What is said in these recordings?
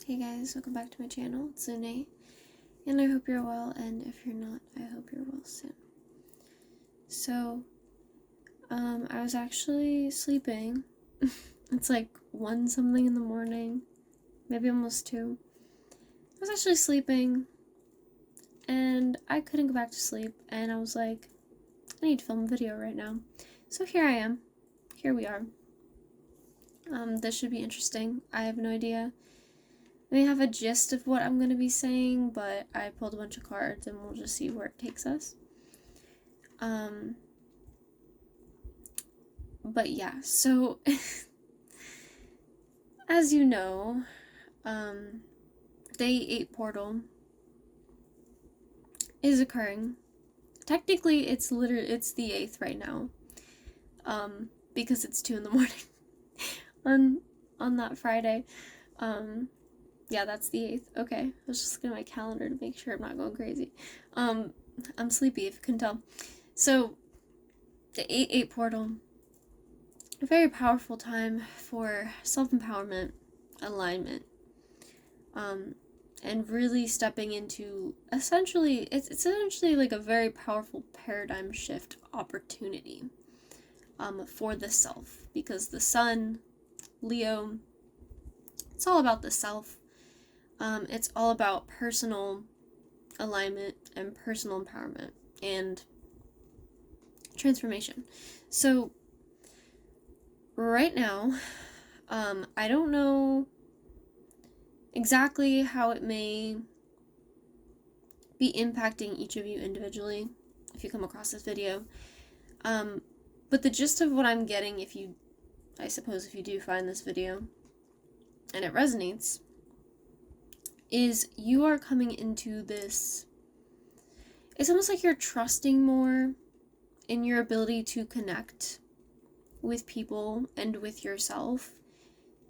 Hey guys, welcome back to my channel. It's Lune, and I hope you're well, and if you're not, I hope you're well soon. So, I was actually sleeping. It's like 1 something in the morning, maybe almost 2. I was actually sleeping, and I couldn't go back to sleep, and I was like, I need to film a video right now. So here I am. Here we are. This should be interesting. I have no idea. I may have a gist of what I'm going to be saying, but I pulled a bunch of cards and we'll just see where it takes us. But yeah, so as you know, Day 8 portal is occurring. Technically, it's the 8th right now, because it's 2 in the morning on that Friday. Yeah, that's the 8th. Okay, I was just looking at my calendar to make sure I'm not going crazy. I'm sleepy, if you couldn't tell. So, the 8-8 portal, a very powerful time for self-empowerment, alignment, and really stepping into, essentially, it's essentially like a very powerful paradigm shift opportunity, for the self, because the sun, Leo, it's all about the self. It's all about personal alignment and personal empowerment and transformation. So, right now, I don't know exactly how it may be impacting each of you individually if you come across this video. But the gist of what I'm getting, if you do find this video and it resonates, is you are coming into this, it's almost like you're trusting more in your ability to connect with people and with yourself.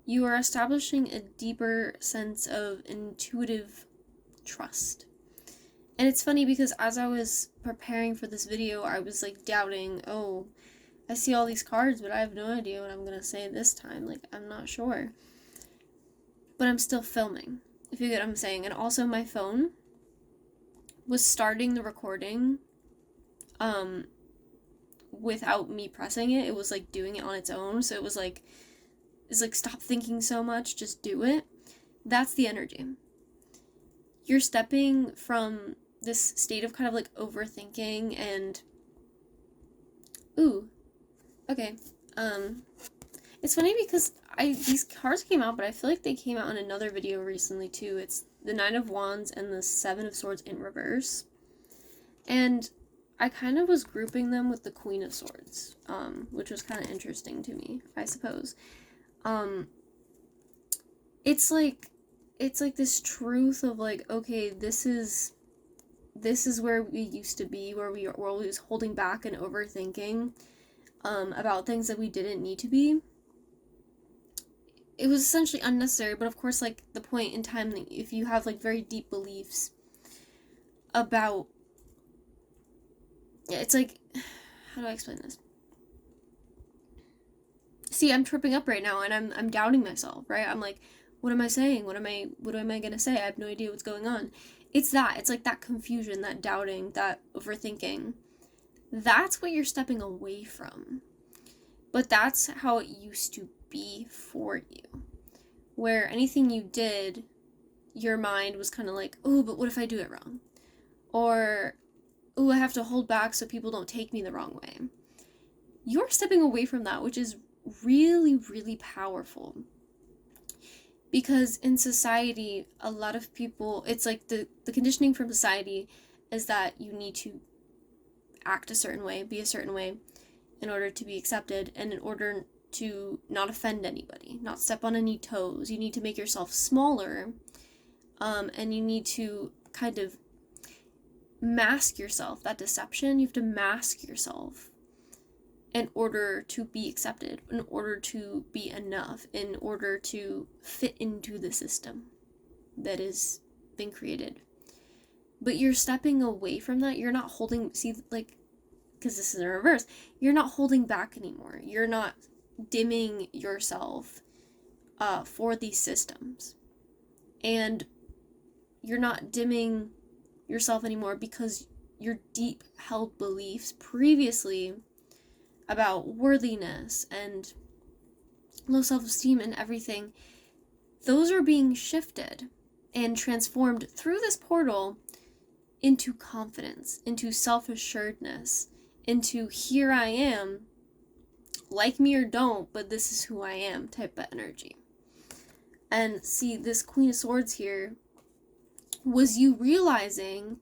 You are establishing a deeper sense of intuitive trust. And it's funny because as I was preparing for this video, I was like doubting, oh, I see all these cards, but I have no idea what I'm gonna say this time. Like, I'm not sure. But I'm still filming, if you get what I'm saying. And also my phone was starting the recording without me pressing it. It was like doing it on its own. So it's like stop thinking so much, just do it. That's the energy. You're stepping from this state of kind of like overthinking and okay. It's funny because these cards came out, but I feel like they came out in another video recently too. It's the 9 of Wands and the 7 of Swords in reverse. And I kind of was grouping them with the Queen of Swords, which was kind of interesting to me, I suppose. It's like this truth of like, okay, this is where we used to be, where we were always holding back and overthinking about things that we didn't need to be. It was essentially unnecessary, but of course, like, the point in time that if you have, like, very deep beliefs about, it's like, how do I explain this? See, I'm tripping up right now, and I'm doubting myself, right? I'm like, what am I saying? What am I gonna say? I have no idea what's going on. It's like that confusion, that doubting, that overthinking. That's what you're stepping away from. But that's how it used to be for you. Where anything you did, your mind was kind of like, oh, but what if I do it wrong? Or, oh, I have to hold back so people don't take me the wrong way. You're stepping away from that, which is really, really powerful. Because in society, a lot of people, it's like the conditioning from society is that you need to act a certain way, be a certain way, in order to be accepted, and in order to not offend anybody, not step on any toes. You need to make yourself smaller, and you need to kind of mask yourself. That deception, you have to mask yourself in order to be accepted, in order to be enough, in order to fit into the system that is being created. But you're stepping away from that. You're not holding, see, like, because this is in reverse, you're not holding back anymore. You're not dimming yourself for these systems. and you're not dimming yourself anymore because your deep held beliefs previously about worthiness and low self-esteem and everything, those are being shifted and transformed through this portal into confidence, into self-assuredness, into here I am, like me or don't, but this is who I am type of energy. And see, this Queen of Swords here was you realizing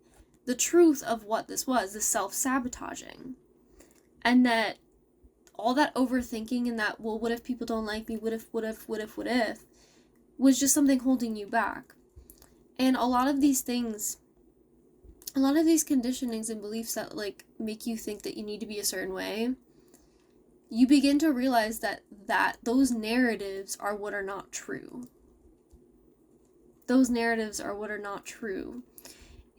the truth of what this was, the self-sabotaging. And that all that overthinking and that, well, what if people don't like me? What if, was just something holding you back. And a lot of these things, a lot of these conditionings and beliefs that like make you think that you need to be a certain way, you begin to realize that those narratives are what are not true. Those narratives are what are not true.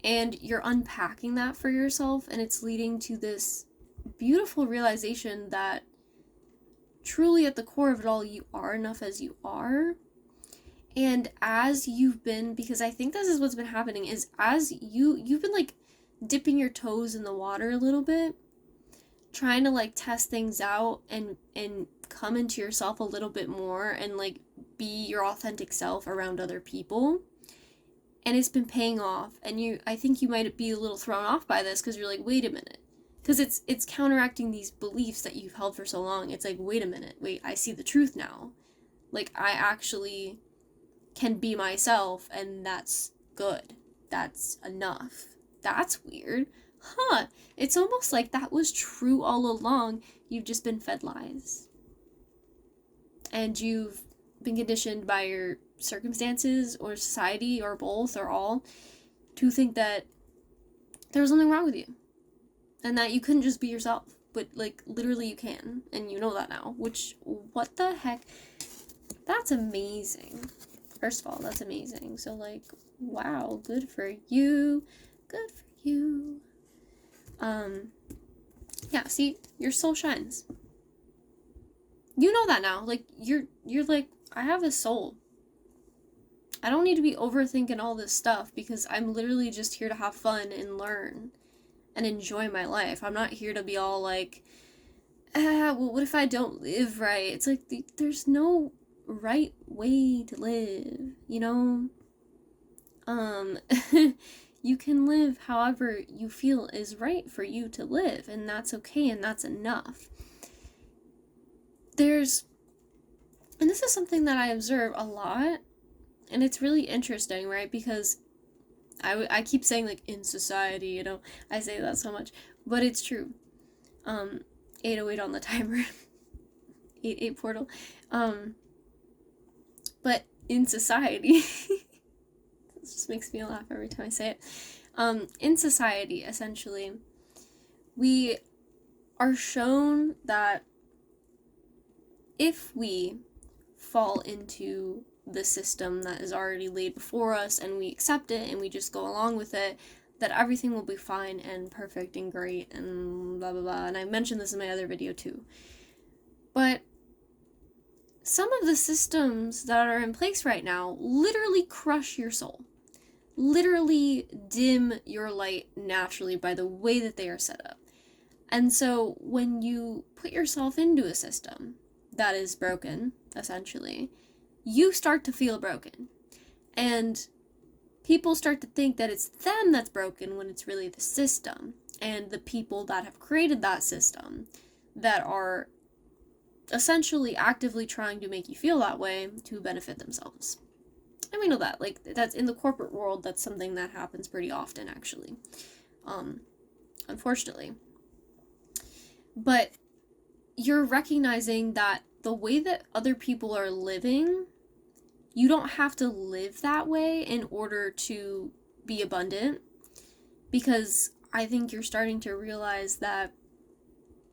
And you're unpacking that for yourself, and it's leading to this beautiful realization that truly at the core of it all, you are enough as you are. And as you've been, because I think this is what's been happening, is as you've been like dipping your toes in the water a little bit, trying to like test things out and come into yourself a little bit more and like be your authentic self around other people. And it's been paying off. And I think you might be a little thrown off by this because you're like, wait a minute. Because it's counteracting these beliefs that you've held for so long. It's like, wait a minute, I see the truth now. Like, I actually can be myself, and that's good. That's enough. That's weird. Huh. It's almost like that was true all along. You've just been fed lies. And you've been conditioned by your circumstances or society or both or all to think that there was something wrong with you. And that you couldn't just be yourself. But, like, literally you can. And you know that now. Which, what the heck? That's amazing. First of all, that's amazing. So, like, wow, good for you. Good for you. Yeah, see, your soul shines. You know that now. Like, you're like, I have a soul. I don't need to be overthinking all this stuff because I'm literally just here to have fun and learn and enjoy my life. I'm not here to be all like, well, what if I don't live right? It's like, there's no right way to live, you know? You can live however you feel is right for you to live, and that's okay, and that's enough. And this is something that I observe a lot, and it's really interesting, right? Because I keep saying, like, in society, you know, I say that so much, but it's true. 808 on the timer. 88 portal. But in society, this just makes me laugh every time I say it. In society, essentially, we are shown that if we fall into the system that is already laid before us and we accept it and we just go along with it, that everything will be fine and perfect and great and blah blah blah. And I mentioned this in my other video too. But some of the systems that are in place right now literally crush your soul. Literally dim your light naturally by the way that they are set up. And so when you put yourself into a system that is broken, essentially, you start to feel broken. And people start to think that it's them that's broken when it's really the system and the people that have created that system that are essentially actively trying to make you feel that way to benefit themselves. And we know that, like, that's in the corporate world, that's something that happens pretty often, actually. Unfortunately. But you're recognizing that the way that other people are living, you don't have to live that way in order to be abundant. Because I think you're starting to realize that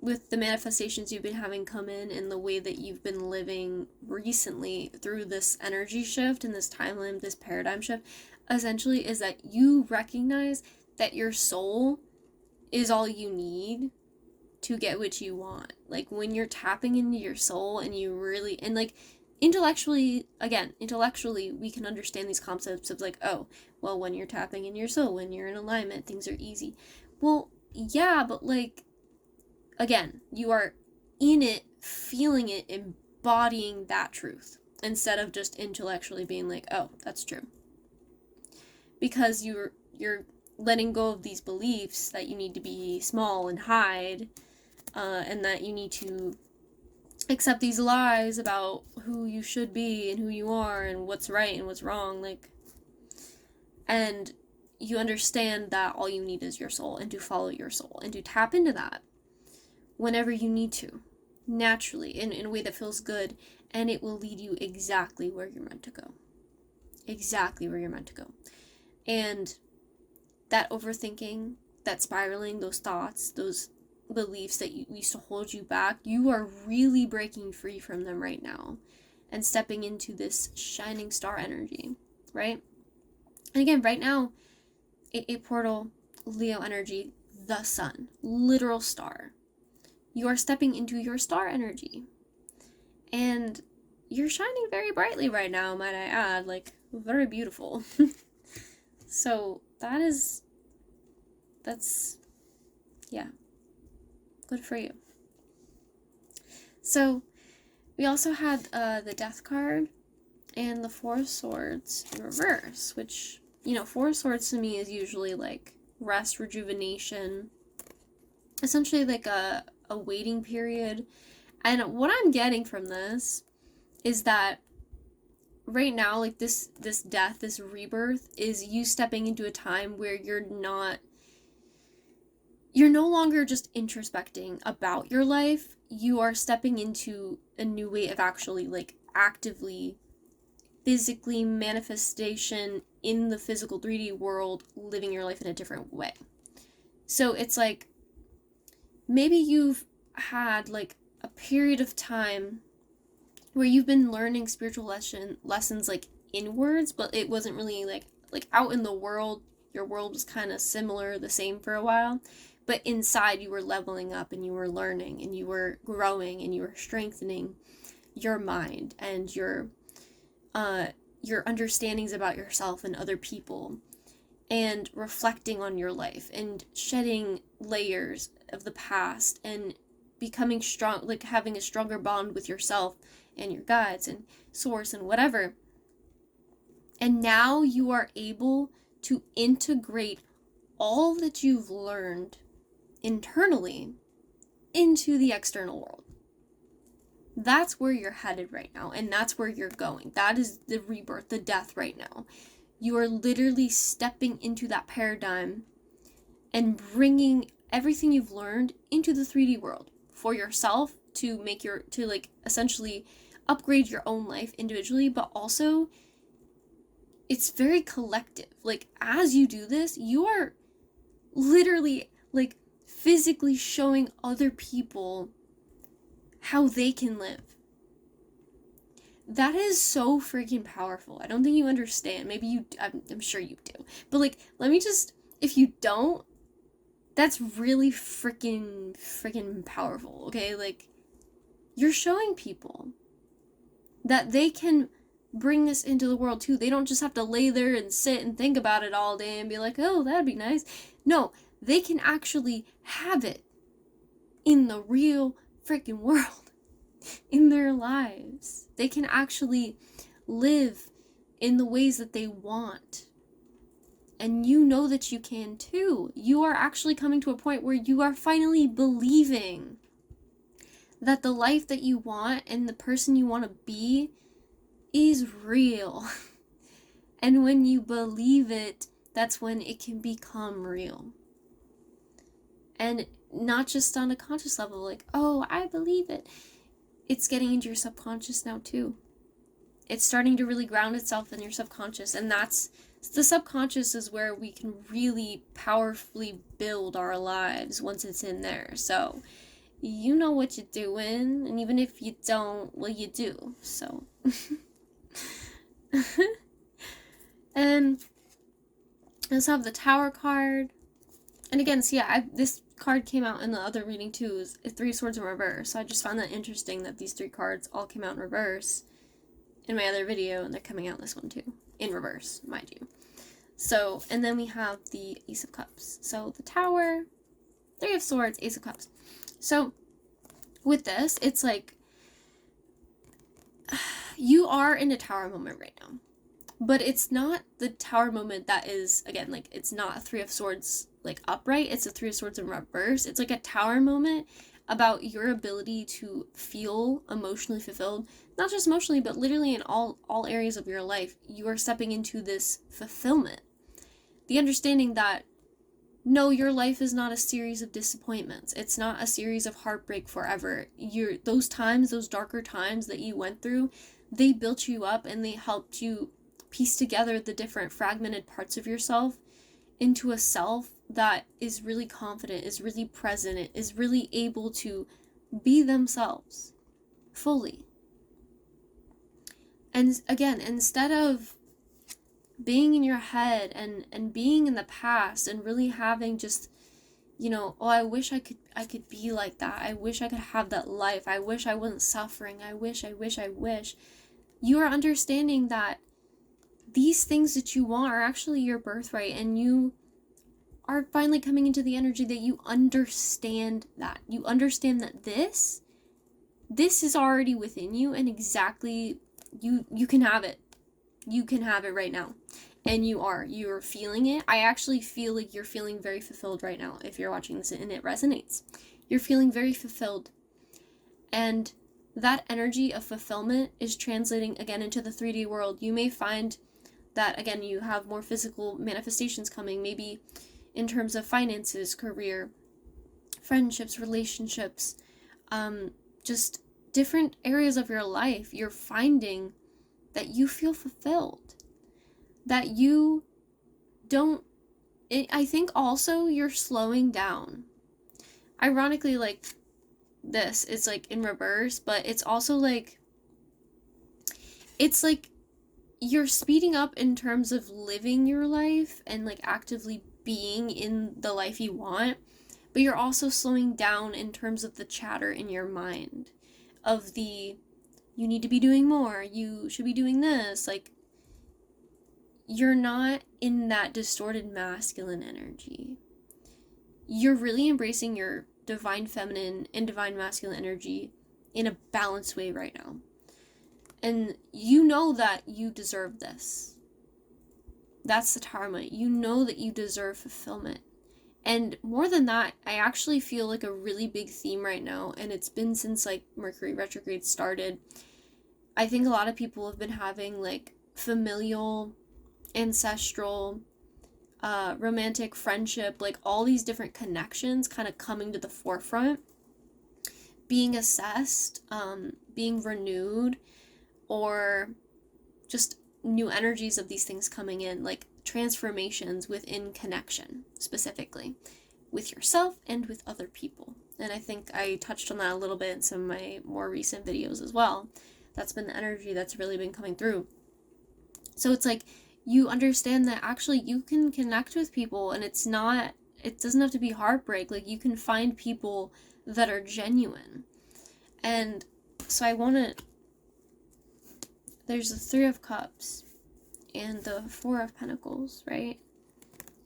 with the manifestations you've been having come in and the way that you've been living recently through this energy shift and this timeline, this paradigm shift, essentially is that you recognize that your soul is all you need to get what you want. Like, when you're tapping into your soul and you really, and like, intellectually, we can understand these concepts of like, oh, well, when you're tapping in your soul, when you're in alignment, things are easy. Well, yeah, but like, again, you are in it, feeling it, embodying that truth instead of just intellectually being like, oh, that's true. Because you're letting go of these beliefs that you need to be small and hide, and that you need to accept these lies about who you should be and who you are and what's right and what's wrong, like, and you understand that all you need is your soul, and to follow your soul and to tap into that whenever you need to, naturally, in a way that feels good, and it will lead you exactly where you're meant to go. Exactly where you're meant to go. And that overthinking, that spiraling, those thoughts, those beliefs that used to hold you back, you are really breaking free from them right now and stepping into this shining star energy, right? And again, right now, a portal, Leo energy, the sun, literal star. You are stepping into your star energy. And you're shining very brightly right now, might I add, like, very beautiful. So that's, yeah, good for you. So we also had the Death card and the Four of Swords in reverse, which, Four of Swords to me is usually like rest, rejuvenation, essentially like a waiting period. And what I'm getting from this is that right now, like this death, this rebirth is you stepping into a time where you're no longer just introspecting about your life. You are stepping into a new way of actually like actively, physically manifestation in the physical 3D world, living your life in a different way. So it's like, maybe you've had like a period of time where you've been learning spiritual lessons like inwards, but it wasn't really like out in the world. Your world was kind of similar, the same for a while, but inside you were leveling up and you were learning and you were growing and you were strengthening your mind and your understandings about yourself and other people, and reflecting on your life and shedding layers of the past and becoming strong, like having a stronger bond with yourself and your guides and source and whatever. And now you are able to integrate all that you've learned internally into the external world. That's where you're headed right now, and that's where you're going. That is the rebirth, the death right now. You are literally stepping into that paradigm and bringing everything you've learned into the 3D world for yourself to like essentially upgrade your own life individually, but also it's very collective. Like, as you do this, you are literally like physically showing other people how they can live. That is so freaking powerful. I don't think you understand. Maybe you, I'm sure you do. But like, if you don't, that's really freaking powerful, okay? Like, you're showing people that they can bring this into the world too. They don't just have to lay there and sit and think about it all day and be like, oh, that'd be nice. No, they can actually have it in the real freaking world, in their lives. They can actually live in the ways that they want. And you know that you can too. You are actually coming to a point where you are finally believing that the life that you want and the person you want to be is real. And when you believe it, that's when it can become real. And not just on a conscious level, like, oh, I believe it. It's getting into your subconscious now too. It's starting to really ground itself in your subconscious, and that's the subconscious is where we can really powerfully build our lives once it's in there. So you know what you're doing, and even if you don't, well, you do. So and I also have the Tower card. And again, so yeah, this card came out in the other reading too, is Three Swords in reverse. So I just found that interesting that these three cards all came out in reverse. in my other video, and they're coming out in this one too, in reverse, mind you. So, and then we have the Ace of Cups. So the Tower, Three of Swords, Ace of Cups. So with this, it's like you are in a Tower moment right now, but it's not the Tower moment that is, again, like, it's not a Three of Swords like upright, it's a Three of Swords in reverse. It's like a Tower moment about your ability to feel emotionally fulfilled, not just emotionally, but literally in all areas of your life. You are stepping into this fulfillment, the understanding that no, your life is not a series of disappointments. It's not a series of heartbreak forever. Those times, those darker times that you went through, they built you up and they helped you piece together the different fragmented parts of yourself into a self that is really confident, is really present, is really able to be themselves fully. And again, instead of being in your head and being in the past and really having just, you know, oh, I wish I could be like that. I wish I could have that life. I wish I wasn't suffering. I wish. You are understanding that these things that you want are actually your birthright, and you are finally coming into the energy that you understand that. You understand that this is already within you, and exactly you can have it. You can have it right now. And you're feeling it. I actually feel like you're feeling very fulfilled right now if you're watching this and it resonates. You're feeling very fulfilled. And that energy of fulfillment is translating again into the 3D world. You may find that, again, you have more physical manifestations coming, maybe in terms of finances, career, friendships, relationships, just different areas of your life. You're finding that you feel fulfilled, that you don't, I think also you're slowing down. Ironically, like this, it's like in reverse, but it's also like, it's like you're speeding up in terms of living your life and like actively being in the life you want, but you're also slowing down in terms of the chatter in your mind of the, you need to be doing more, you should be doing this. Like, you're not in that distorted masculine energy. You're really embracing your divine feminine and divine masculine energy in a balanced way right now. And you know that you deserve this. That's the karma. You know that you deserve fulfillment. And more than that, I actually feel like a really big theme right now, and it's been since like Mercury retrograde started. I think a lot of people have been having like familial, ancestral, romantic, friendship, like all these different connections kind of coming to the forefront, being assessed, being renewed, or just new energies of these things coming in, like transformations within connection, specifically with yourself and with other people. And I think I touched on that a little bit in some of my more recent videos as well. That's been the energy that's really been coming through. So it's like you understand that actually you can connect with people, and it doesn't have to be heartbreak. Like, you can find people that are genuine. And so there's the Three of Cups and the Four of Pentacles, right?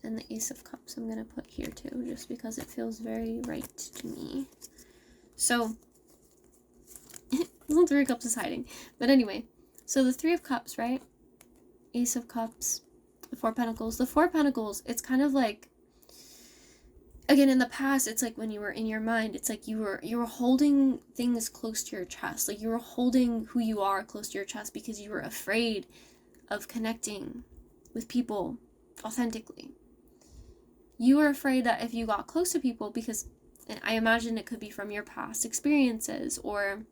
And the Ace of Cups I'm going to put here too, just because it feels very right to me. So, the Three of Cups is hiding. But anyway, so the Three of Cups, right? Ace of Cups, the Four of Pentacles. The Four of Pentacles, it's kind of like, again, in the past, it's like when you were in your mind, it's like you were holding things close to your chest. Like, you were holding who you are close to your chest because you were afraid of connecting with people authentically. You were afraid that if you got close to people, because, and I imagine it could be from your past experiences or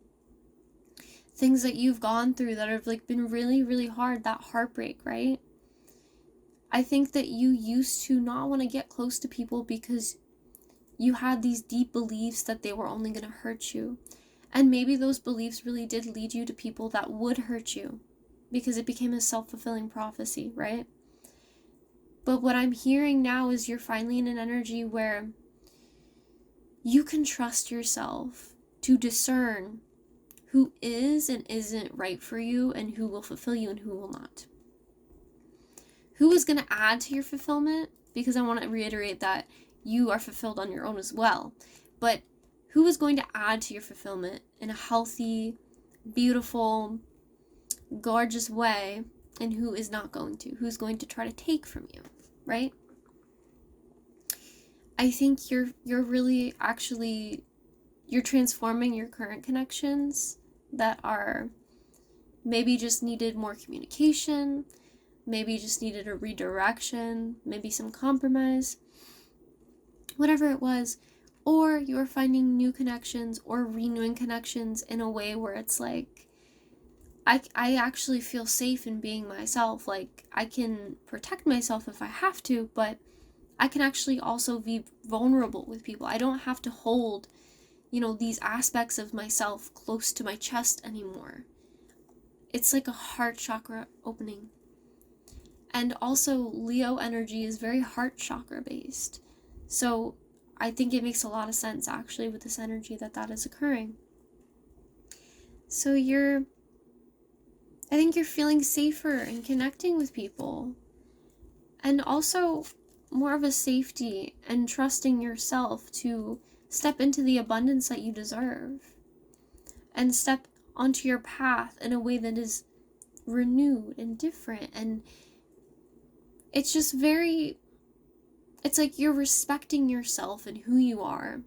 things that you've gone through that have like been really, really hard, that heartbreak, right? I think that you used to not want to get close to people because you had these deep beliefs that they were only going to hurt you. And maybe those beliefs really did lead you to people that would hurt you because it became a self-fulfilling prophecy, right? But what I'm hearing now is you're finally in an energy where you can trust yourself to discern who is and isn't right for you, and who will fulfill you and who will not. Who is going to add to your fulfillment? Because I want to reiterate that you are fulfilled on your own as well. But who is going to add to your fulfillment in a healthy, beautiful, gorgeous way, and who is not going to? Who's going to try to take from you, right? I think you're really actually, you're transforming your current connections that are maybe just needed more communication, maybe just needed a redirection, maybe some compromise, whatever it was. Or you're finding new connections or renewing connections in a way where it's like, I actually feel safe in being myself. Like, I can protect myself if I have to, but I can actually also be vulnerable with people. I don't have to hold, these aspects of myself close to my chest anymore. It's like a heart chakra opening. And also, Leo energy is very heart chakra based. So I think it makes a lot of sense, actually, with this energy that is occurring. So I think you're feeling safer and connecting with people. And also more of a safety and trusting yourself to step into the abundance that you deserve. And step onto your path in a way that is renewed and different. And it's just it's like you're respecting yourself and who you are.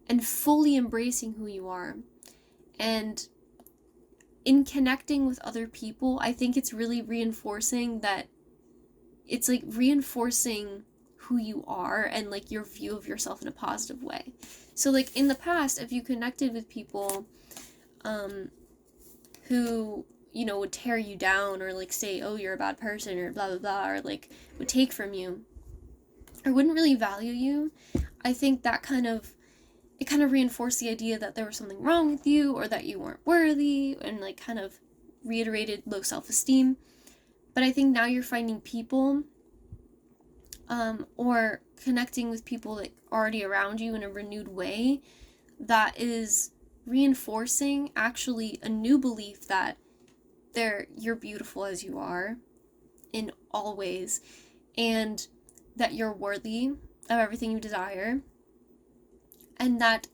And fully embracing who you are. And in connecting with other people, I think it's really reinforcing that, it's like reinforcing who you are and like your view of yourself in a positive way. So like in the past, if you connected with people who, would tear you down or like say, oh, you're a bad person or blah, blah, blah, or like would take from you or wouldn't really value you, I think that kind of reinforced the idea that there was something wrong with you or that you weren't worthy, and like kind of reiterated low self-esteem. But I think now you're finding people or connecting with people like already around you in a renewed way that is reinforcing actually a new belief that you're beautiful as you are in all ways, and that you're worthy of everything you desire. And that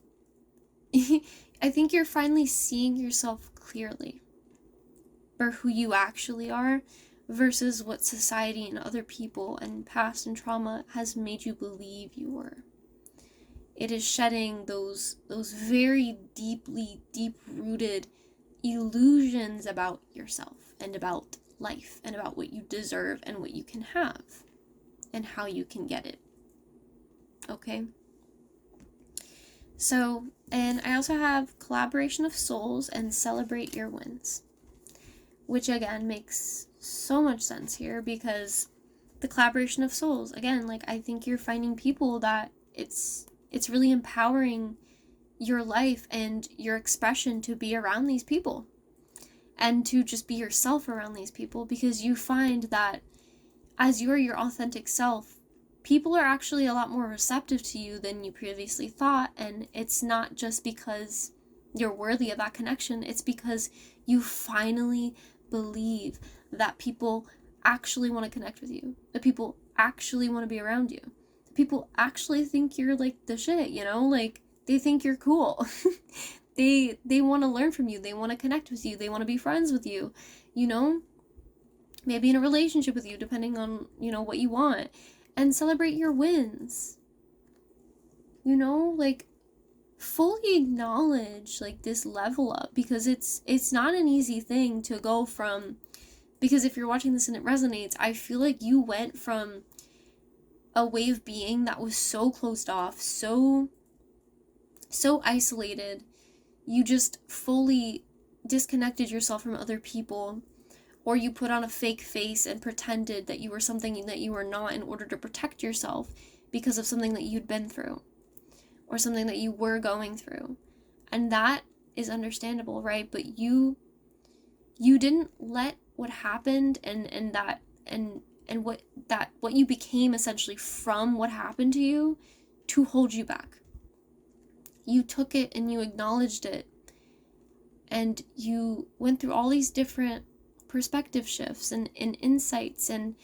I think you're finally seeing yourself clearly for who you actually are versus what society and other people and past and trauma has made you believe you were. It is shedding those very deep-rooted illusions about yourself and about life and about what you deserve and what you can have and how you can get it. Okay? So, and I also have collaboration of souls and celebrate your wins, which again makes so much sense here, because the collaboration of souls, again, like I think you're finding people that it's really empowering your life and your expression to be around these people and to just be yourself around these people, because you find that as you're your authentic self, people are actually a lot more receptive to you than you previously thought. And it's not just because you're worthy of that connection. It's because you finally believe that people actually want to connect with you. That people actually want to be around you. That people actually think you're like the shit, like they think you're cool. They want to learn from you. They want to connect with you. They want to be friends with you, maybe in a relationship with you, depending on, what you want. And celebrate your wins. Like fully acknowledge like this level up, because it's not an easy thing to go from, because if you're watching this and it resonates, I feel like you went from a way of being that was so closed off, so isolated. You just fully disconnected yourself from other people. Or you put on a fake face and pretended that you were something that you were not in order to protect yourself because of something that you'd been through or something that you were going through. And that is understandable, right? But you didn't let what happened and what you became essentially from what happened to you to hold you back. You took it and you acknowledged it and you went through all these different perspective shifts and insights, and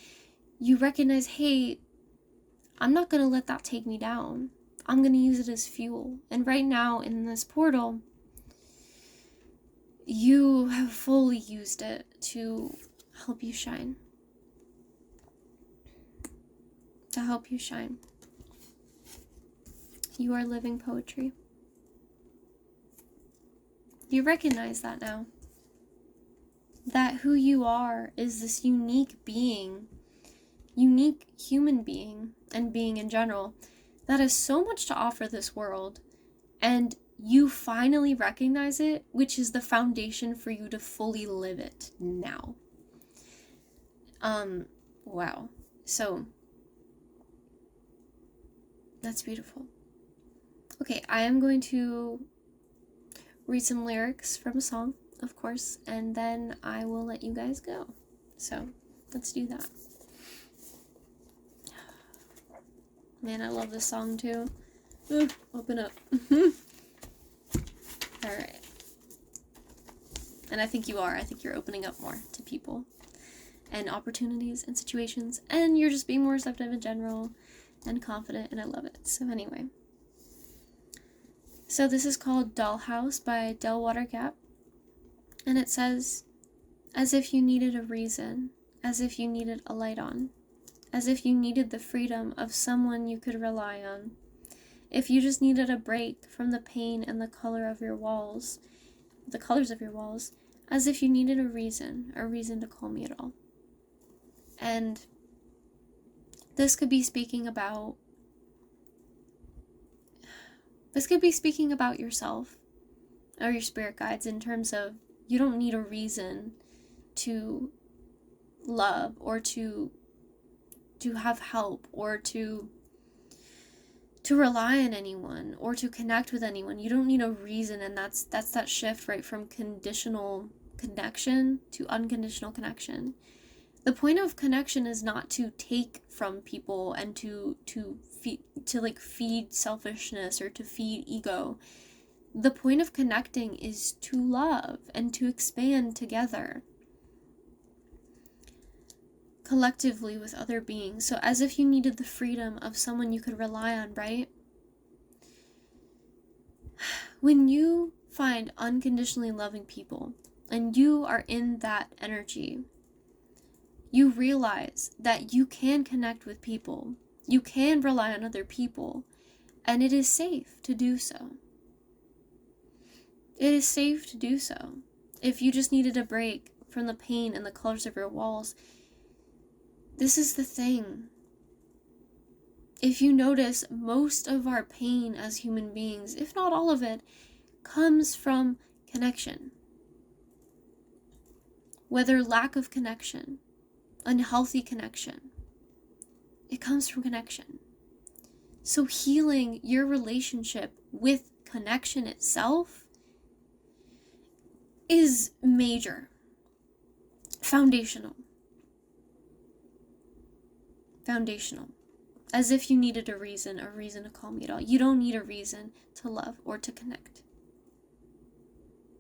you recognize, hey, I'm not going to let that take me down. I'm going to use it as fuel. And right now in this portal, you have fully used it to help you shine. To help you shine. You are living poetry. You recognize that now. That who you are is this unique being, unique human being, and being in general, that has so much to offer this world. And you finally recognize it, which is the foundation for you to fully live it now. Wow. So, that's beautiful. Okay, I am going to read some lyrics from a song, of course, and then I will let you guys go. So, let's do that. Man, I love this song too. Ooh, open up. Alright. And I think you are. I think you're opening up more to people and opportunities and situations, and you're just being more receptive in general and confident, and I love it. So anyway. So this is called Dollhouse by Del Watergap, and it says, as if you needed a reason, as if you needed a light on, as if you needed the freedom of someone you could rely on, if you just needed a break from the pain and the color of your walls, the colors of your walls, as if you needed a reason to call me at all. And this could be speaking about yourself or your spirit guides, in terms of you don't need a reason to love or to have help or to rely on anyone or to connect with anyone. You don't need a reason, and that's that shift, right, from conditional connection to unconditional connection. The point of connection is not to take from people and to feed selfishness or to feed ego. The point of connecting is to love and to expand together, collectively with other beings. So as if you needed the freedom of someone you could rely on, right? When you find unconditionally loving people and you are in that energy, you realize that you can connect with people, you can rely on other people, and it is safe to do so. It is safe to do so. If you just needed a break from the pain and the colors of your walls, this is the thing. If you notice, most of our pain as human beings, if not all of it, comes from connection. Whether lack of connection, unhealthy connection, it comes from connection. So healing your relationship with connection itself is major, foundational. As if you needed a reason to call me at all. You don't need a reason to love or to connect.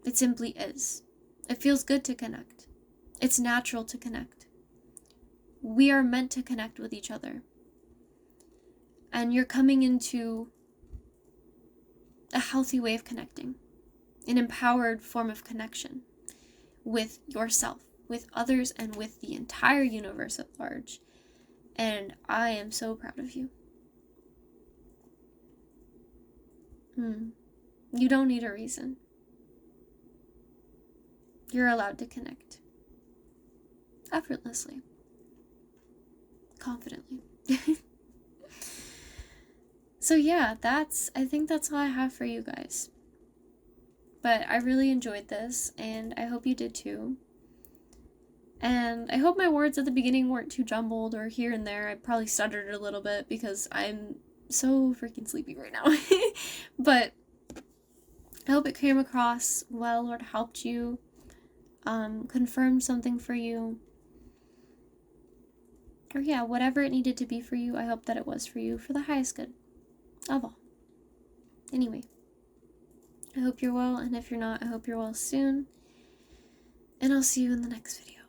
It simply is. It feels good to connect. It's natural to connect. We are meant to connect with each other. And you're coming into a healthy way of connecting, an empowered form of connection with yourself, with others, and with the entire universe at large. And I am so proud of you. You don't need a reason. You're allowed to connect. Effortlessly. Confidently. So yeah, I think that's all I have for you guys. But I really enjoyed this, and I hope you did too. And I hope my words at the beginning weren't too jumbled or here and there. I probably stuttered a little bit because I'm so freaking sleepy right now. But I hope it came across well or it helped you, confirmed something for you. Or yeah, whatever it needed to be for you, I hope that it was for you for the highest good of all. Anyway, I hope you're well, and if you're not, I hope you're well soon. And I'll see you in the next video.